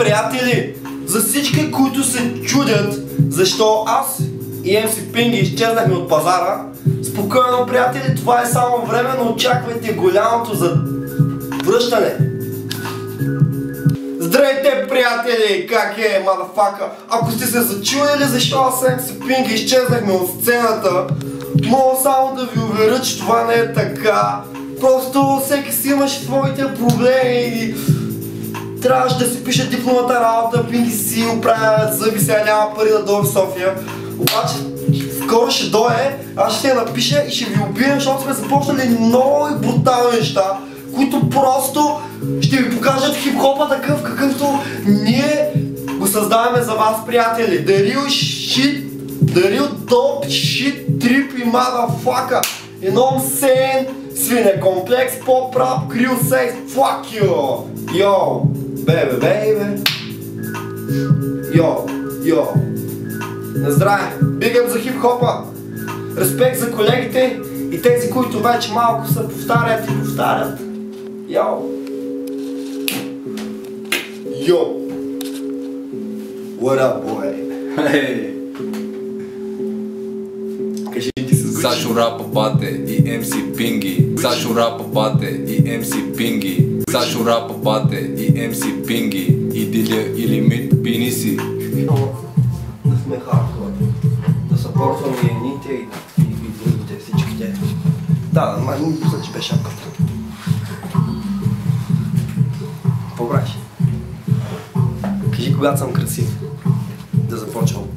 приятели, за всички, които се чудят защо аз и MC Pingy изчезнахме от пазара, спокойно, приятели, това е само временно, очаквайте голямото за връщане. Здравейте, приятели! Как е, мадафака? Ако сте се зачудили защо аз и MC Pingy изчезнахме от сцената, мога само да ви уверя, че това не е така. Просто всеки си имаше своите проблеми и трябваше да си пише дипломната работа, Pingy си оправя зъби, сега няма пари да дойде в София. Обаче скоро ще дойде, аз ще я напиша и ще ви убием, защото сме започнали много и брутални неща, които просто ще ви покажат хип-хопа такъв, какъвто ние го създаваме за вас, приятели. The real shit, the real dope shit, trip и motherfucker. You know what I'm saying? Свине комплекс, pop rap, grill sex, fuck you! Yo, baby, baby. Yo, yo. На здраве! Big up за хип-хопа! Респект за колегите и тези, които вече малко се повтарят и повтарят. Йо! Йо! What up, boy? Кажи ти се сгучи. Сашо Рапа бате и MC Pingy. Сашо Рапа бате и MC Pingy. Сашо Рапа бате и MC Pingy. И Диля и Лимит пини си. Да сме хардкор. Да съпортваме и едните и другите, всичките. Да, май ми мисля, че беше шапката. Какво правиш? Кажи когато съм красив. Да започвам.